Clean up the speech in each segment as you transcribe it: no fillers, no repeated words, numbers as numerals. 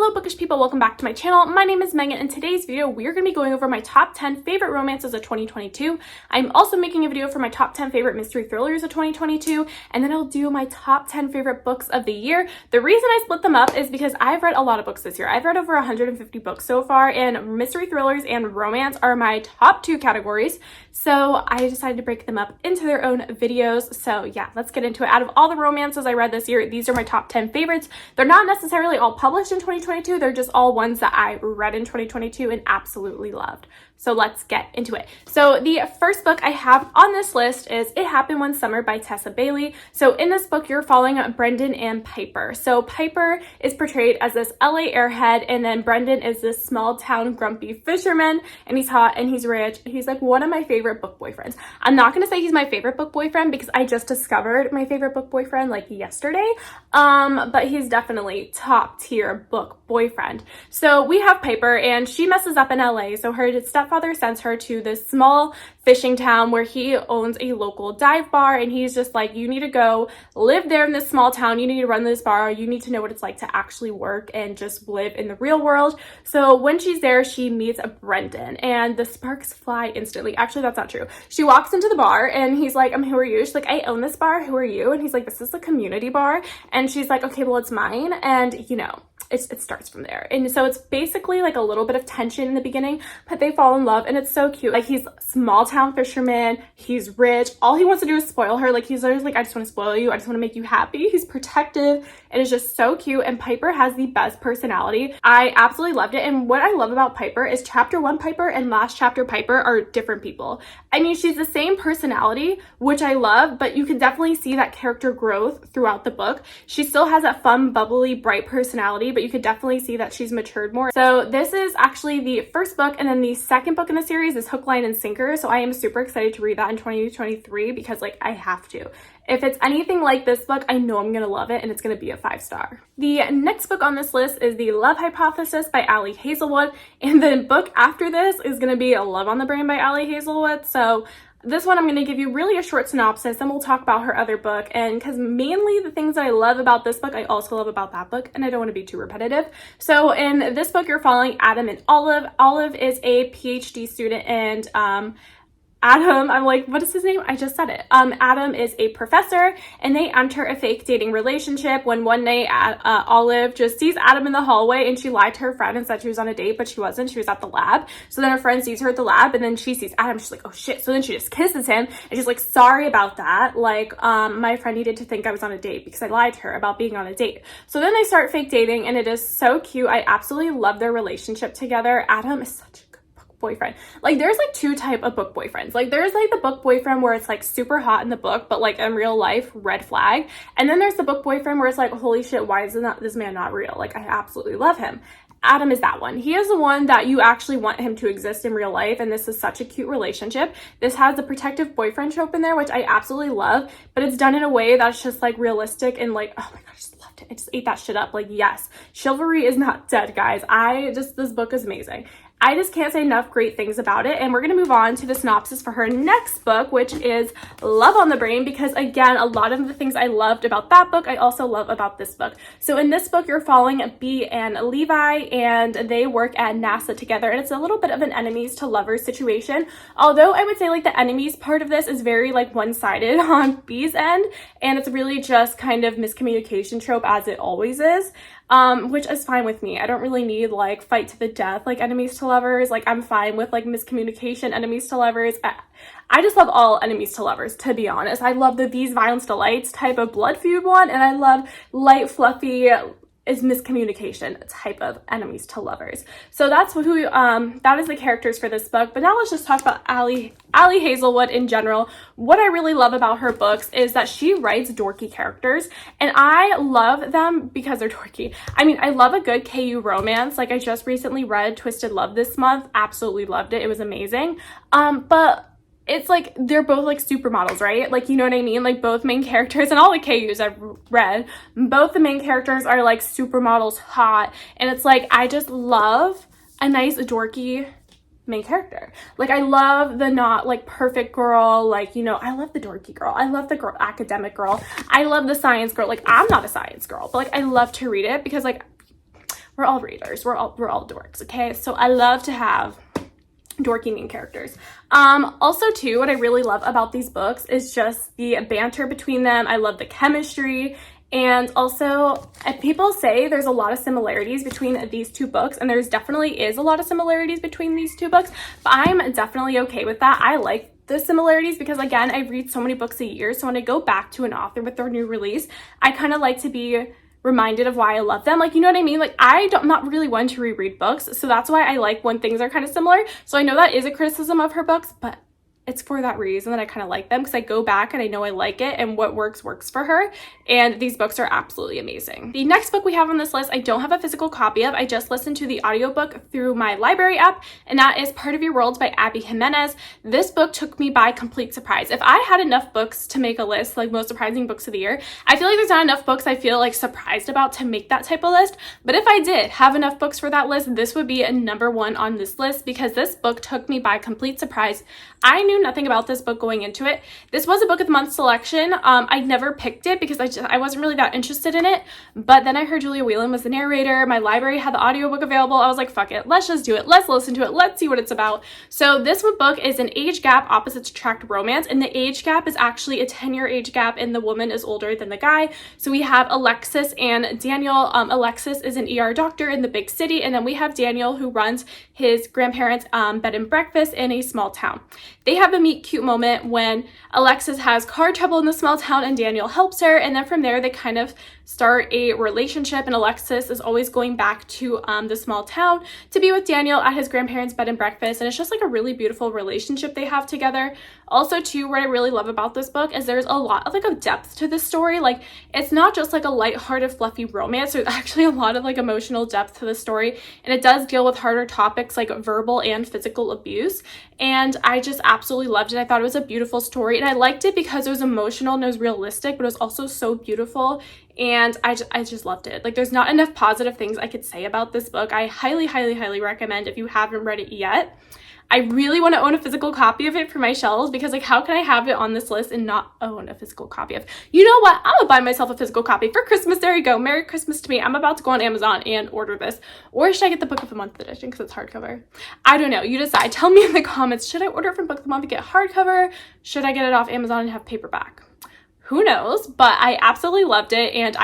Hello bookish people, welcome back to my channel. My name is Megan. In today's video, we are going to be going over my top 10 favorite romances of 2022. I'm also making a video for my top 10 favorite mystery thrillers of 2022, and then I'll do my top 10 favorite books of the year. The reason I split them up is because I've read a lot of books this year. I've read over 150 books so far, and mystery thrillers and romance are my top two categories. So I decided to break them up into their own videos. So yeah, let's get into it. Out of all the romances I read this year, these are my top 10 favorites. They're not necessarily all published in 2022. They're just all ones that I read in 2022 and absolutely loved. So let's get into it. So the first book I have on this list is It Happened One Summer by Tessa Bailey. So in this book, you're following Brendan and Piper. So Piper is portrayed as this LA airhead, and then Brendan is this small town grumpy fisherman, and he's hot and he's rich. He's like one of my favorite book boyfriends. I'm not gonna say he's my favorite book boyfriend because I just discovered my favorite book boyfriend like yesterday, but he's definitely top tier book boyfriend. So we have Piper, and she messes up in LA. So her stepfather sends her to this small fishing town where he owns a local dive bar, and he's just like, you need to go live there in this small town, you need to run this bar, you need to know what it's like to actually work and just live in the real world. So when she's there, she meets Brendan, and the sparks fly instantly. Actually, that's not true. She walks into the bar and he's like, who are you? She's like, I own this bar, who are you? And he's like, this is a community bar. And she's like, okay, well, it's mine. And you know, it starts from there. And so it's basically like a little bit of tension in the beginning, but they fall in love, and it's so cute. Like, he's a small town fisherman, he's rich, all he wants to do is spoil her. Like, he's always like, I just want to spoil you, I just want to make you happy. He's protective. It is just so cute, and Piper has the best personality. I absolutely loved it. And what I love about Piper is chapter 1 Piper and last chapter Piper are different people. I mean, she's the same personality, which I love, but you can definitely see that character growth throughout the book. She still has that fun, bubbly, bright personality, but you could definitely see that she's matured more. So this is actually the first book, and then the second book in the series is Hook, Line, and Sinker. So I am super excited to read that in 2023 because like I have to. If it's anything like this book, I know I'm gonna love it, and it's gonna be a 5-star. The next book on this list is The Love Hypothesis by Ali Hazelwood, and the book after this is gonna be A Love on the Brain by Ali Hazelwood. So this one I'm going to give you really a short synopsis, and we'll talk about her other book. And because mainly the things that I love about this book, I also love about that book, and I don't want to be too repetitive. So in this book, you're following Adam and Olive. Olive is a PhD student, and Adam, I'm like, what is his name? I just said it. Adam is a professor, and they enter a fake dating relationship when one night Olive just sees Adam in the hallway, and she lied to her friend and said she was on a date, but she wasn't. She was at the lab. So then her friend sees her at the lab, and then she sees Adam. She's like, oh shit. So then she just kisses him, and she's like, sorry about that. Like, my friend needed to think I was on a date because I lied to her about being on a date. So then they start fake dating, and it is so cute. I absolutely love their relationship together. Adam is such a boyfriend. Like, there's like two type of book boyfriends. Like, there's like the book boyfriend where it's like super hot in the book, but like in real life, red flag. And then there's the book boyfriend where it's like, holy shit, why is this man not real? Like, I absolutely love him. Adam is that one. He is the one that you actually want him to exist in real life, and this is such a cute relationship. This has the protective boyfriend trope in there, which I absolutely love, but it's done in a way that's just like realistic and like, oh my god, I just loved it. I just ate that shit up. Like, yes, chivalry is not dead, guys. This book is amazing. I just can't say enough great things about it. And we're going to move on to the synopsis for her next book, which is Love on the Brain, because again, a lot of the things I loved about that book, I also love about this book. So in this book, you're following Bea and Levi, and they work at NASA together, and it's a little bit of an enemies to lovers situation. Although I would say like the enemies part of this is very like one-sided on Bea's end, and it's really just kind of miscommunication trope, as it always is. Which is fine with me. I don't really need like fight to the death like enemies to lovers. Like, I'm fine with like miscommunication enemies to lovers. I just love all enemies to lovers, to be honest. I love the These Violence Delights type of blood feud one, and I love light, fluffy, is miscommunication type of enemies to lovers. So that's who that is the characters for this book. But now let's just talk about Ali Hazelwood in general. What I really love about her books is that she writes dorky characters, and I love them because they're dorky. I mean, I love a good KU romance. Like, I just recently read Twisted Love this month. Absolutely loved it. It was amazing. But it's like they're both like supermodels, right? Like, you know what I mean? Like, both main characters, and all the KUs I've read, both the main characters are like supermodels, hot, and it's like I just love a nice dorky main character. Like, I love the not like perfect girl, like, you know, I love the dorky girl, I love the girl academic girl, I love the science girl. Like, I'm not a science girl, but like I love to read it because like we're all readers. We're all dorks, okay? So I love to have dorky main characters. Also too, what I really love about these books is just the banter between them. I love the chemistry. And also, people say there's a lot of similarities between these two books, and there's definitely is a lot of similarities between these two books, but I'm definitely okay with that. I like the similarities because, again, I read so many books a year, so when I go back to an author with their new release, I kind of like to be reminded of why I love them. Like, you know what I mean? Like, I'm not really one to reread books, so that's why I like when things are kind of similar. So I know that is a criticism of her books, but it's for that reason that I kind of like them, because I go back and I know I like it, and what works for her, and these books are absolutely amazing. The next book we have on this list, I don't have a physical copy of. I just listened to the audiobook through my library app, and that is Part of Your World by Abby Jimenez. This book took me by complete surprise. If I had enough books to make a list, like most surprising books of the year, I feel like there's not enough books I feel like surprised about to make that type of list, but if I did have enough books for that list, this would be a number one on this list, because this book took me by complete surprise. I knew nothing about this book going into it. This was a book of the month selection. I never picked it because I wasn't really that interested in it, but then I heard Julia Whelan was the narrator. My library had the audiobook available. I was like, fuck it, let's just do it. Let's listen to it. Let's see what it's about. So this book is an age gap opposites attract romance, and the age gap is actually a 10-year age gap, and the woman is older than the guy. So we have Alexis and Daniel. Alexis is an ER doctor in the big city, and then we have Daniel, who runs his grandparents' bed and breakfast in a small town. They have a meet cute moment when Alexis has car trouble in the small town and Daniel helps her, and then from there they kind of start a relationship, and Alexis is always going back to the small town to be with Daniel at his grandparents' bed and breakfast, and it's just like a really beautiful relationship they have together. Also too, what I really love about this book is there's a lot of like a depth to the story. Like, it's not just like a lighthearted fluffy romance, there's actually a lot of like emotional depth to the story, and it does deal with harder topics like verbal and physical abuse, and I just absolutely loved it. I thought it was a beautiful story, and I liked it because it was emotional and it was realistic, but it was also so beautiful, and I just loved it. Like, there's not enough positive things I could say about this book. I highly, highly, highly recommend if you haven't read it yet. I really want to own a physical copy of it for my shelves, because like, how can I have it on this list and not own a physical copy of? You know what? I'm gonna buy myself a physical copy for Christmas. There you go. Merry Christmas to me. I'm about to go on Amazon and order this. Or should I get the Book of the Month edition because it's hardcover? I don't know. You decide. Tell me in the comments. Should I order it from Book of the Month and get hardcover? Should I get it off Amazon and have paperback? Who knows? But I absolutely loved it, and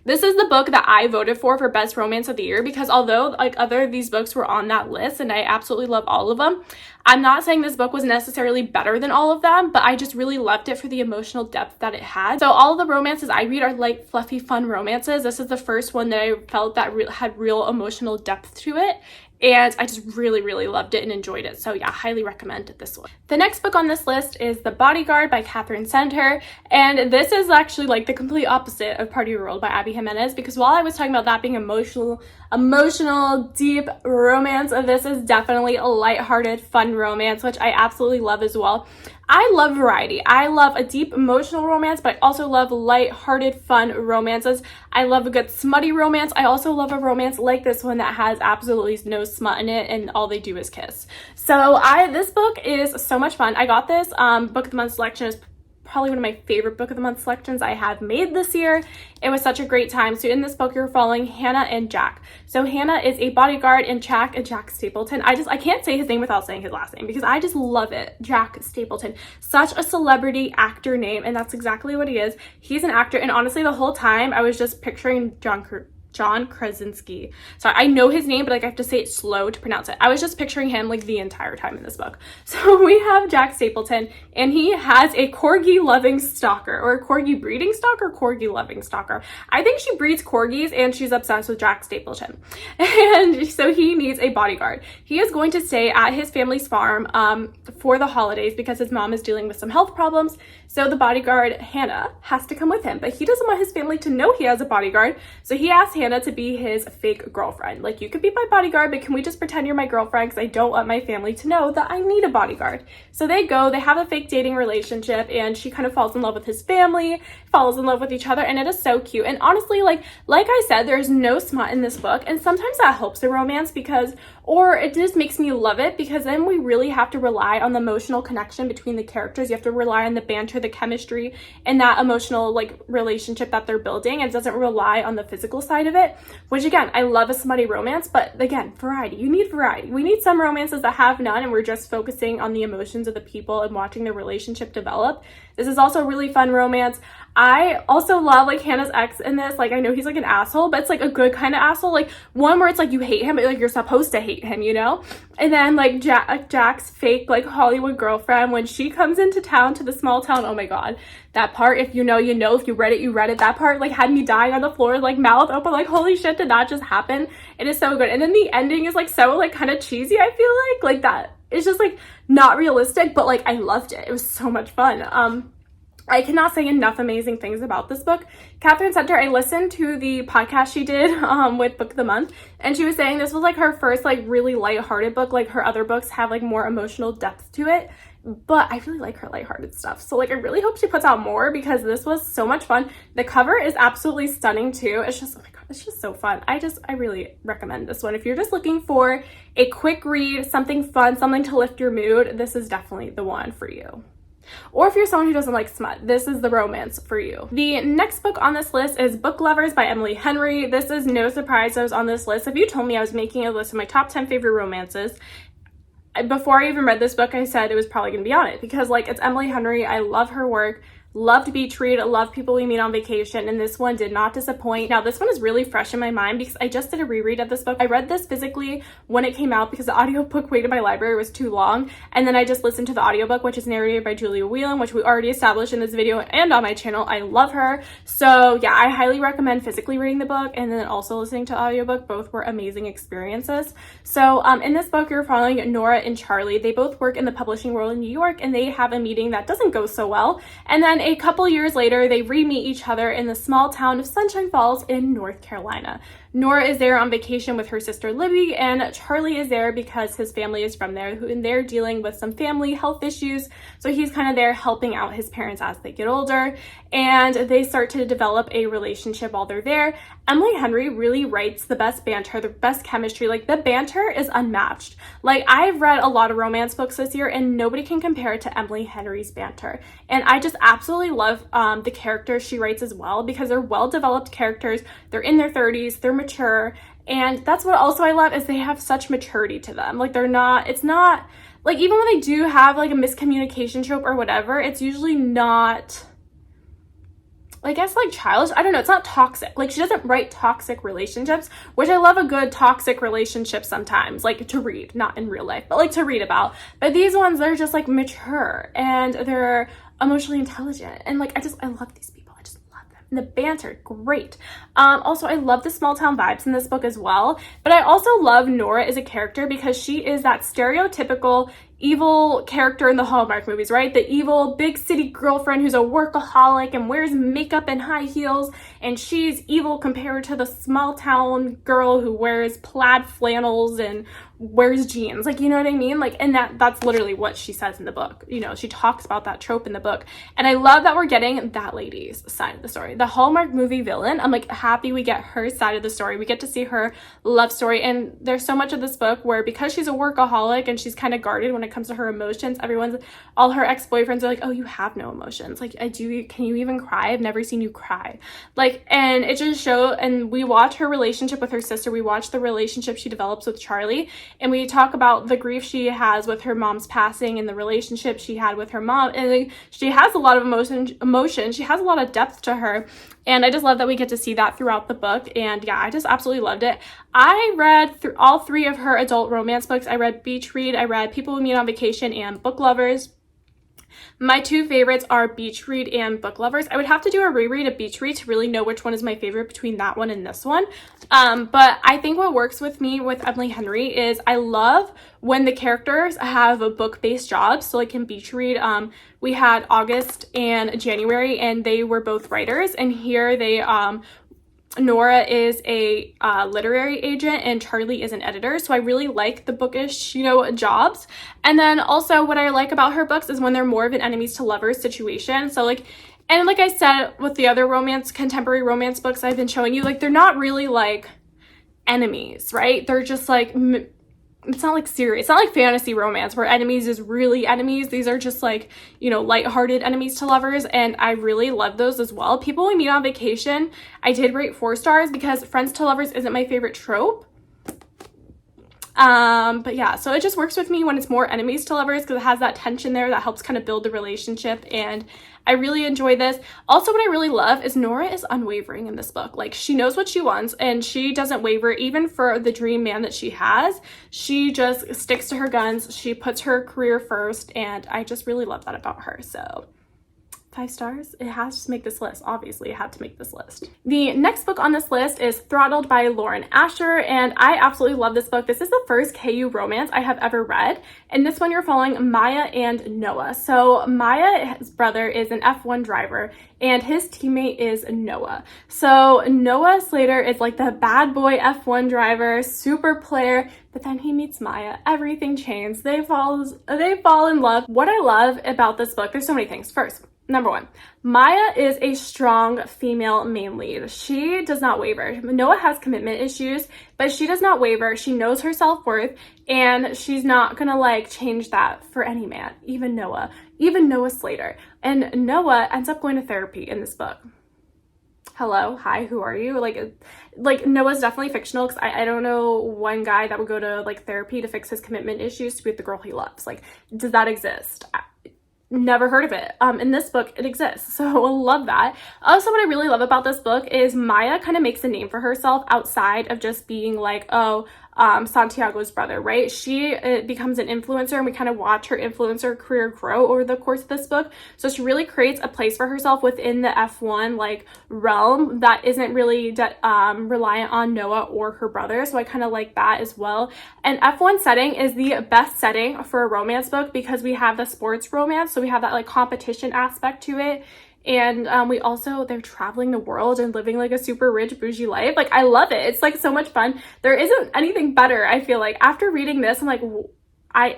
this is the book that I voted for best romance of the year, because although like other of these books were on that list and I absolutely love all of them, I'm not saying this book was necessarily better than all of them, but I just really loved it for the emotional depth that it had. So all of the romances I read are light, fluffy, fun romances. This is the first one that I felt that had real emotional depth to it, and I just really, really loved it and enjoyed it. So yeah, highly recommend this one. The next book on this list is The Bodyguard by Catherine Sender, and this is actually like the complete opposite of Part of Your World by Abby Jimenez, because while I was talking about that being emotional, deep romance, this is definitely a lighthearted, fun romance, which I absolutely love as well. I love variety. I love a deep emotional romance, but I also love light-hearted, fun romances. I love a good smutty romance. I also love a romance like this one that has absolutely no smut in it and all they do is kiss. So this book is so much fun. I got this Book of the Month selection is probably one of my favorite Book of the Month selections I have made this year. It was such a great time. So in this book, you're following Hannah and Jack. So Hannah is a bodyguard and Jack Stapleton. I can't say his name without saying his last name because I just love it. Jack Stapleton. Such a celebrity actor name, and that's exactly what he is. He's an actor, and honestly, the whole time I was just picturing John Krasinski. Sorry, I know his name, but like I have to say it slow to pronounce it. I was just picturing him like the entire time in this book. So we have Jack Stapleton, and he has a corgi loving stalker, or a corgi breeding stalker, corgi loving stalker. I think she breeds corgis and she's obsessed with Jack Stapleton. And so he needs a bodyguard. He is going to stay at his family's farm for the holidays because his mom is dealing with some health problems. So the bodyguard, Hannah, has to come with him, but he doesn't want his family to know he has a bodyguard. So he asks Hannah to be his fake girlfriend. Like, you could be my bodyguard, but can we just pretend you're my girlfriend, because I don't want my family to know that I need a bodyguard. So they have a fake dating relationship, and she kind of falls in love with his family, falls in love with each other, and it is so cute. And honestly, like I said, there's no smut in this book, and sometimes that helps the romance or it just makes me love it, because then we really have to rely on the emotional connection between the characters. You have to rely on the banter to the chemistry and that emotional like relationship that they're building, and doesn't rely on the physical side of it, which again, I love a smutty romance, but again, variety. You need variety. We need some romances that have none and we're just focusing on the emotions of the people and watching the relationship develop. This is also a really fun romance. I also love like Hannah's ex in this. Like, I know he's like an asshole, but it's like a good kind of asshole, like one where it's like you hate him, but like you're supposed to hate him, you know? And then like Jack's fake like Hollywood girlfriend, when she comes into town, to the small town, oh my god, that part, if you know, you know, if you read it, you read it. That part like had me dying on the floor, like mouth open, like holy shit, did that just happen? It is so good. And then the ending is like so like kind of cheesy, I feel like that it's just like not realistic, but like I loved it. It was so much fun. I cannot say enough amazing things about this book. Catherine Center, I listened to the podcast she did with Book of the Month, and she was saying this was like her first like really lighthearted book. Like her other books have like more emotional depth to it, but I really like her lighthearted stuff. So like I really hope she puts out more, because this was so much fun. The cover is absolutely stunning too. It's just, oh my god, it's just so fun. I really recommend this one. If you're just looking for a quick read, something fun, something to lift your mood, this is definitely the one for you. Or if you're someone who doesn't like smut, this is the romance for you. The next book on this list is Book Lovers by Emily Henry. This is no surprise I was on this list. If you told me I was making a list of my top 10 favorite romances, before I even read this book, I said it was probably going to be on it, because like it's Emily Henry. I love her work. Loved Beach Read, love People We Meet on Vacation, and this one did not disappoint. Now, this one is really fresh in my mind because I just did a reread of this book. I read this physically when it came out because the audiobook wait in my library was too long, and then I just listened to the audiobook, which is narrated by Julia Whelan, which we already established in this video and on my channel. I love her. So yeah, I highly recommend physically reading the book and then also listening to the audiobook. Both were amazing experiences. So in this book, you're following Nora and Charlie. They both work in the publishing world in New York, and they have a meeting that doesn't go so well, and then a couple years later, they re-meet each other in the small town of Sunshine Falls in North Carolina. Nora is there on vacation with her sister Libby, and Charlie is there because his family is from there, and they're dealing with some family health issues. So he's kind of there helping out his parents as they get older, and they start to develop a relationship while they're there. Emily Henry really writes the best banter, the best chemistry. Like the banter is unmatched. Like I've read a lot of romance books this year, and nobody can compare it to Emily Henry's banter. And I just absolutely love the characters she writes as well, because they're well-developed characters. They're in their 30s, they're mature, and that's what also I love, is they have such maturity to them. Like it's not like, even when they do have like a miscommunication trope or whatever, it's usually not, I guess, like childish. I don't know, it's not toxic. Like she doesn't write toxic relationships, which I love a good toxic relationship sometimes, like to read, not in real life, but like to read about. But these ones, they're just like mature and they're emotionally intelligent, and like I love these people. I just love them. And the banter, great. Also, I love the small town vibes in this book as well, but I also love Nora as a character because she is that stereotypical evil character in the Hallmark movies, right? The evil big city girlfriend who's a workaholic and wears makeup and high heels, and she's evil compared to the small town girl who wears plaid flannels and wears jeans. Like, you know what I mean? Like, and that's literally what she says in the book. You know, she talks about that trope in the book, and I love that we're getting that lady's side of the story. The Hallmark movie villain, I'm like happy we get her side of the story. We get to see her love story, and there's so much of this book where, because she's a workaholic and she's kind of guarded when it comes to her emotions, all her ex-boyfriends are like, oh, you have no emotions. Like, can you even cry? I've never seen you cry. Like, and it just shows, and we watch her relationship with her sister. We watch the relationship she develops with Charlie, and we talk about the grief she has with her mom's passing and the relationship she had with her mom. And like, she has a lot of emotion. She has a lot of depth to her. And I just love that we get to see that throughout the book. And yeah, I just absolutely loved it. I read through all three of her adult romance books. I read Beach Read, I read People We Meet on Vacation, and Book Lovers. My two favorites are Beach Read and Book Lovers. I would have to do a reread of Beach Read to really know which one is my favorite between that one and this one. But I think what works with me with Emily Henry is I love when the characters have a book-based jobs. So like in Beach Read, we had August and January, and they were both writers. And here they Nora is a literary agent and Charlie is an editor. So I really like the bookish, jobs. And then also what I like about her books is when they're more of an enemies to lovers situation. So like I said with the other contemporary romance books I've been showing you, like they're not really like enemies, right? They're just like it's not like serious, it's not like fantasy romance where enemies is really enemies. These are just like, you know, lighthearted enemies to lovers, and I really love those as well. People we meet on vacation, I did rate 4 stars because friends to lovers isn't my favorite trope. But yeah, so it just works with me when it's more enemies to lovers because it has that tension there that helps kind of build the relationship, and I really enjoy this. Also, what I really love is Nora is unwavering in this book. Like, she knows what she wants and she doesn't waver even for the dream man that she has. She just sticks to her guns. She puts her career first, and I just really love that about her. So 5 stars. It has to make this list. Obviously, it had to make this list. The next book on this list is Throttled by Lauren Asher, and I absolutely love this book. This is the first KU romance I have ever read. In this one, you're following Maya and Noah. So Maya, his brother, is an F1 driver, and his teammate is Noah. So Noah Slater is like the bad boy F1 driver, super player, but then he meets Maya. Everything changes. They fall in love. What I love about this book, there's so many things. First, number 1, Maya is a strong female main lead. She does not waver. Noah has commitment issues, but she does not waver. She knows her self-worth, and she's not gonna like change that for any man, even Noah Slater. And Noah ends up going to therapy in this book. Hello, hi, who are you? Like Noah's definitely fictional because I don't know one guy that would go to like therapy to fix his commitment issues to be with the girl he loves. Like, does that exist? Never heard of it. In this book, it exists, so I love that. Also, what I really love about this book is Maya kind of makes a name for herself outside of just being like, oh, Santiago's brother, right? She becomes an influencer, and we kind of watch her influencer career grow over the course of this book. So she really creates a place for herself within the F1 like realm that isn't really reliant on Noah or her brother. So I kind of like that as well. And F1 setting is the best setting for a romance book because we have the sports romance, so we have that like competition aspect to it. And they're traveling the world and living like a super rich bougie life. Like, I love it. It's like so much fun. There isn't anything better, I feel like. After reading this, I'm like, I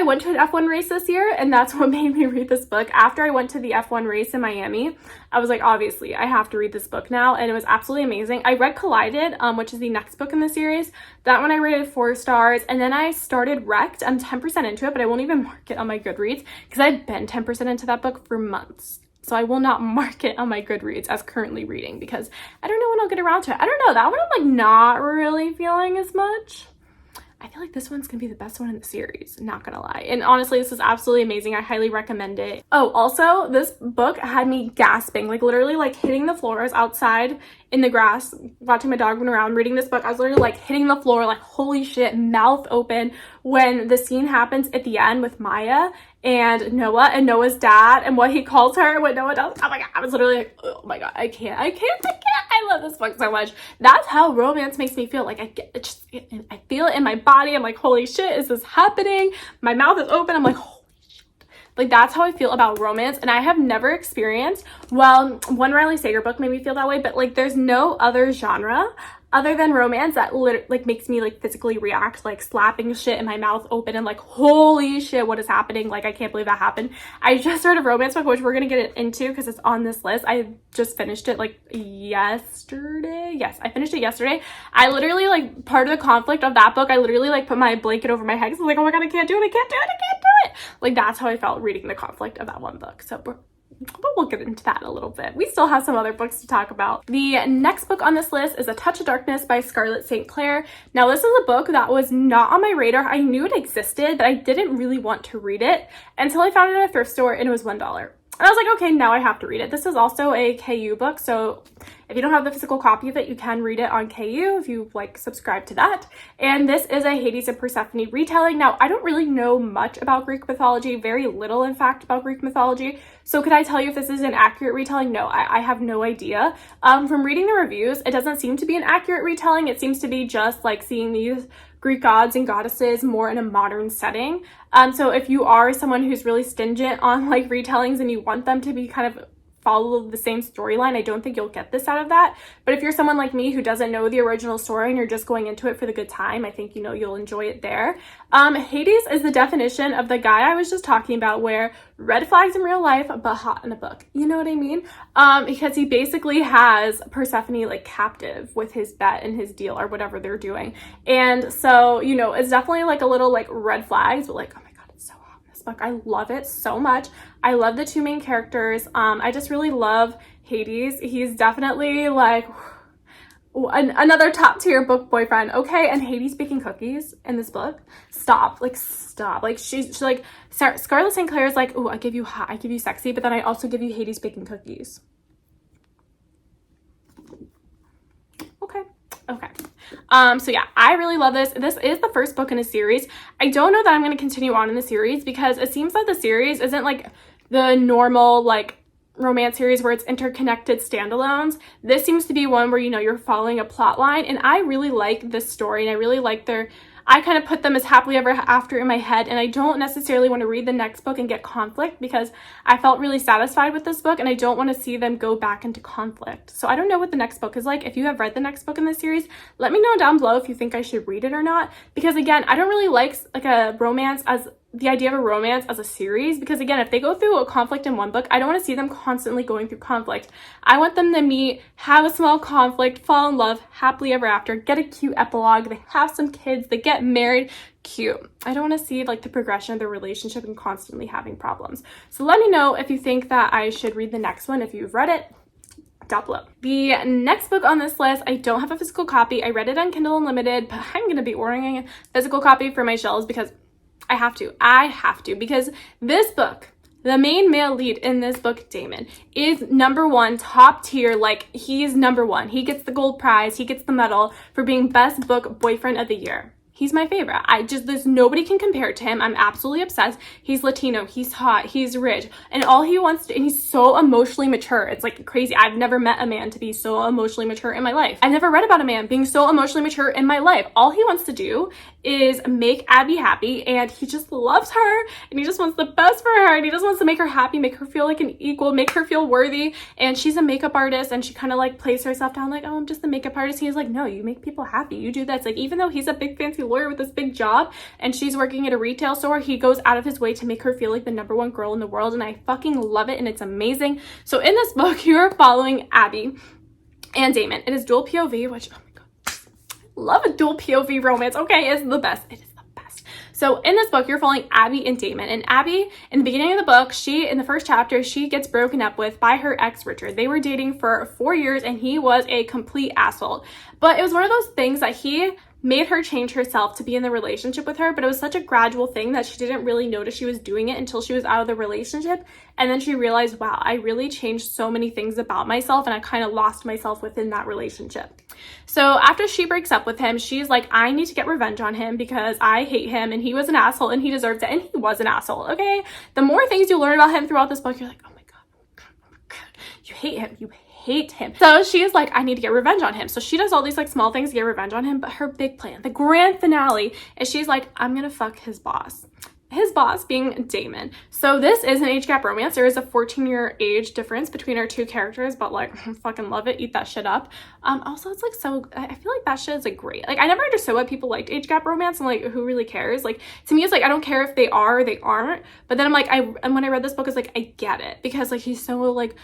went to an F1 race this year, and that's what made me read this book. After I went to the F1 race in Miami, I was like, obviously, I have to read this book now, and it was absolutely amazing. I read Collided, which is the next book in the series. That one I rated 4 stars, and then I started Wrecked. I'm 10% into it, but I won't even mark it on my Goodreads because I've been 10% into that book for months. So I will not mark it on my Goodreads as currently reading because I don't know when I'll get around to it. I don't know, that one I'm like not really feeling as much. I feel like this one's gonna be the best one in the series, not gonna lie. And honestly, this is absolutely amazing. I highly recommend it. Oh, also, this book had me gasping, like literally like hitting the floor. I was outside in the grass watching my dog run around reading this book. I was literally like hitting the floor, like holy shit, mouth open when the scene happens at the end with Maya and Noah and Noah's dad and what he calls her and what Noah does. Oh my god, I was literally like, oh my god, I can't. I love this book so much. That's how romance makes me feel. Like I feel it in my body. I'm like, holy shit, is this happening? My mouth is open. I'm like, holy shit. Like, that's how I feel about romance. And I have never experienced, well, one Riley Sager book made me feel that way, but like there's no other genre other than romance that like makes me like physically react, like slapping shit in my mouth open and like, holy shit, what is happening? Like, I can't believe that happened. I just started a romance book, which we're gonna get into because it's on this list. I just finished it like yesterday. Yes, I finished it yesterday. I literally, like, part of the conflict of that book, I literally like put my blanket over my head because I was like, oh my god, I can't do it. Like, that's how I felt reading the conflict of that one book. So but we'll get into that in a little bit. We still have some other books to talk about. The next book on this list is A Touch of Darkness by Scarlett St. Clair. Now, this is a book that was not on my radar. I knew it existed, but I didn't really want to read it until I found it at a thrift store and it was $1. And I was like, okay, now I have to read it. This is also a KU book, so if you don't have the physical copy of it, you can read it on KU if you like subscribe to that. And this is a Hades and Persephone retelling. Now, I don't really know much about Greek mythology, very little, in fact, about Greek mythology. So could I tell you if this is an accurate retelling? No, I have no idea. From reading the reviews, it doesn't seem to be an accurate retelling. It seems to be just like seeing these Greek gods and goddesses more in a modern setting. So if you are someone who's really stingent on like retellings and you want them to be kind of follow the same storyline. I don't think you'll get this out of that. But if you're someone like me who doesn't know the original story and you're just going into it for the good time, I think, you know, you'll enjoy it there. Hades is the definition of the guy I was just talking about, where red flags in real life, but hot in a book. You know what I mean? Because he basically has Persephone like captive with his bet and his deal or whatever they're doing. And so, you know, it's definitely like a little like red flags, but like, oh my God, it's so hot in this book. I love it so much. I love the two main characters. I just really love Hades. He's definitely like another top tier book boyfriend, okay? And Hades baking cookies in this book. Stop. Like she's like, Scarlett St. Clair is like, oh, I give you hot, I give you sexy, but then I also give you Hades baking cookies. Okay. So yeah, I really love this. This is the first book in a series. I don't know that I'm going to continue on in the series because it seems that the series isn't like the normal like romance series where it's interconnected standalones. This seems to be one where, you know, you're following a plot line, and I really like this story, and I really like I kind of put them as happily ever after in my head, and I don't necessarily want to read the next book and get conflict because I felt really satisfied with this book and I don't want to see them go back into conflict. So I don't know what the next book is like. If you have read the next book in this series, let me know down below if you think I should read it or not, because again, I don't really like a romance as the idea of a romance as a series, because again, if they go through a conflict in one book, I don't want to see them constantly going through conflict. I want them to meet, have a small conflict, fall in love, happily ever after, get a cute epilogue, they have some kids, they get married, cute. I don't want to see like the progression of their relationship and constantly having problems. So let me know if you think that I should read the next one if you've read it down below. The next book on this list, I don't have a physical copy. I read it on Kindle Unlimited, but I'm going to be ordering a physical copy for my shelves because I have to, because this book, the main male lead in this book, Damon, is #1 top tier. Like, he's #1. He gets the gold prize. He gets the medal for being best book boyfriend of the year. He's my favorite. There's nobody can compare to him. I'm absolutely obsessed. He's Latino, he's hot, he's rich, and all he wants to, and he's so emotionally mature. It's like crazy. I've never met a man to be so emotionally mature in my life. I've never read about a man being so emotionally mature in my life. All he wants to do is make Abby happy, and he just loves her, and he just wants the best for her, and he just wants to make her happy, make her feel like an equal, make her feel worthy. And she's a makeup artist, and she kind of like plays herself down like, oh, I'm just a makeup artist. He's like, no, you make people happy. You do this. Like, even though he's a big fancy lawyer with this big job and she's working at a retail store, he goes out of his way to make her feel like the #1 girl in the world, and I fucking love it, and it's amazing. So in this book, you are following Abby and Damon. It is dual POV, which, oh my God, I love a dual POV romance. Okay, it's the best. It is the best. So in this book, you're following Abby and Damon, and Abby, in the beginning of the book, in the first chapter, she gets broken up with by her ex, Richard. They were dating for 4 years, and he was a complete asshole. But it was one of those things that he made her change herself to be in the relationship with her, but it was such a gradual thing that she didn't really notice she was doing it until she was out of the relationship. And then she realized, wow, I really changed so many things about myself, and I kind of lost myself within that relationship. So after she breaks up with him, she's like, I need to get revenge on him because I hate him and he was an asshole and he deserves it, and he was an asshole, okay? The more things you learn about him throughout this book, you're like, oh my God, you hate him, you hate him. So she's like, I need to get revenge on him. So she does all these like small things to get revenge on him, but her big plan, the grand finale, is she's like, I'm gonna fuck his boss. His boss being Damon. So this is an age gap romance. There is a 14-year age difference between our two characters, but like, fucking love it. Eat that shit up. Also, it's like, so I feel like that shit is like great. Like, I never understood why people liked age gap romance, and like, who really cares? Like, to me, it's like, I don't care if they are or they aren't. But then I'm like, and when I read this book, it's like, I get it, because like, he's so like,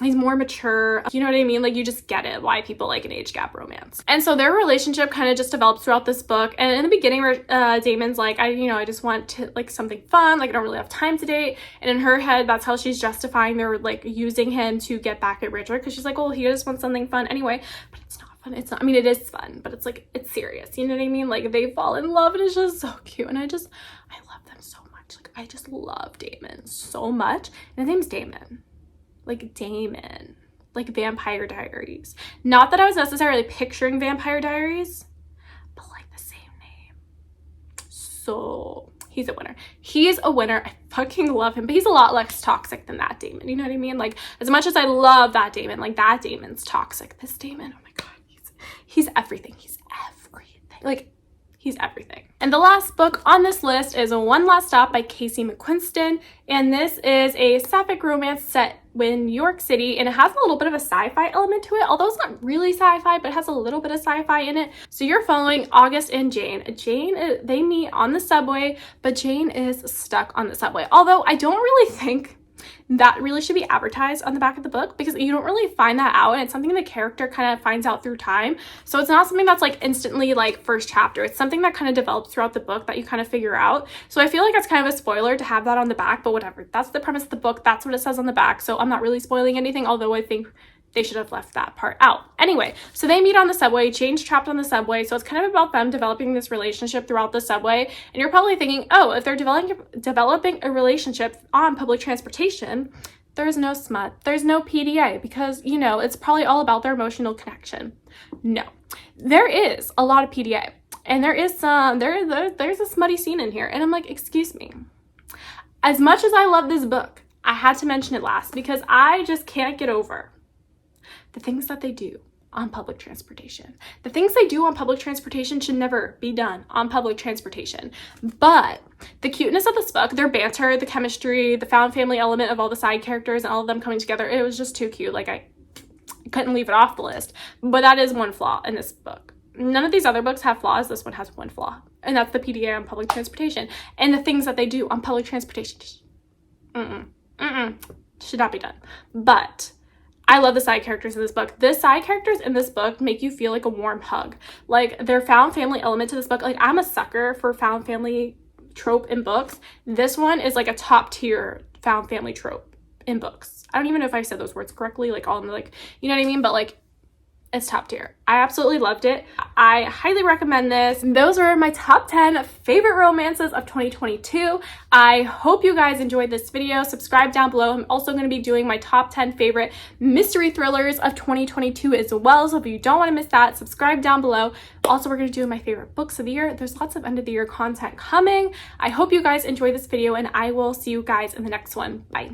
he's more mature, you know what I mean? Like, you just get it, why people like an age gap romance. And so their relationship kind of just develops throughout this book. And in the beginning, Damon's like, I just want to like something fun, like I don't really have time to date. And in her head, that's how she's justifying they're like using him to get back at Richard, because she's like, well, he just wants something fun anyway. But it's not fun. It's not, I mean, it is fun, but it's like, it's serious, you know what I mean? Like, they fall in love, and it's just so cute. And I love them so much. Like, I just love Damon so much. And his name's Damon. Like Damon, like Vampire Diaries. Not that I was necessarily picturing Vampire Diaries, but like the same name. So he's a winner. He's a winner. I fucking love him, but he's a lot less toxic than that Damon. You know what I mean? Like, as much as I love that Damon, like that Damon's toxic. This Damon, oh my God, he's everything. He's everything. Like, he's everything. And the last book on this list is One Last Stop by Casey McQuiston. And this is a sapphic romance set in New York City, and it has a little bit of a sci-fi element to it, although it's not really sci-fi, but it has a little bit of sci-fi in it. So you're following August and Jane. They meet on the subway, but Jane is stuck on the subway. Although I don't really think that really should be advertised on the back of the book, because you don't really find that out, and it's something the character kind of finds out through time. So it's not something that's like instantly like first chapter. It's something that kind of develops throughout the book that you kind of figure out. So I feel like it's kind of a spoiler to have that on the back, but whatever. That's the premise of the book. That's what it says on the back. So I'm not really spoiling anything, although I think they should have left that part out. Anyway, so they meet on the subway. Jane's trapped on the subway. So it's kind of about them developing this relationship throughout the subway. And you're probably thinking, oh, if they're developing a relationship on public transportation, there's no smut, there's no PDA, because, you know, it's probably all about their emotional connection. No, there is a lot of PDA, and there is there's a smutty scene in here. And I'm like, excuse me. As much as I love this book, I had to mention it last because I just can't get over the things that they do on public transportation. The things they do on public transportation should never be done on public transportation. But the cuteness of this book, their banter, the chemistry, the found family element of all the side characters and all of them coming together, it was just too cute. Like, I couldn't leave it off the list. But that is one flaw in this book. None of these other books have flaws. This one has one flaw, and that's the PDA on public transportation and the things that they do on public transportation. Should not be done. But I love the side characters in this book. The side characters in this book make you feel like a warm hug. Like, their found family element to this book. Like, I'm a sucker for found family trope in books. This one is like a top tier found family trope in books. I don't even know if I said those words correctly, like all in the, like, you know what I mean? But like, it's top tier. I absolutely loved it. I highly recommend this. Those are my top 10 favorite romances of 2022. I hope you guys enjoyed this video. Subscribe down below. I'm also going to be doing my top 10 favorite mystery thrillers of 2022 as well. So if you don't want to miss that, subscribe down below. Also, we're going to do my favorite books of the year. There's lots of end of the year content coming. I hope you guys enjoyed this video, and I will see you guys in the next one. Bye.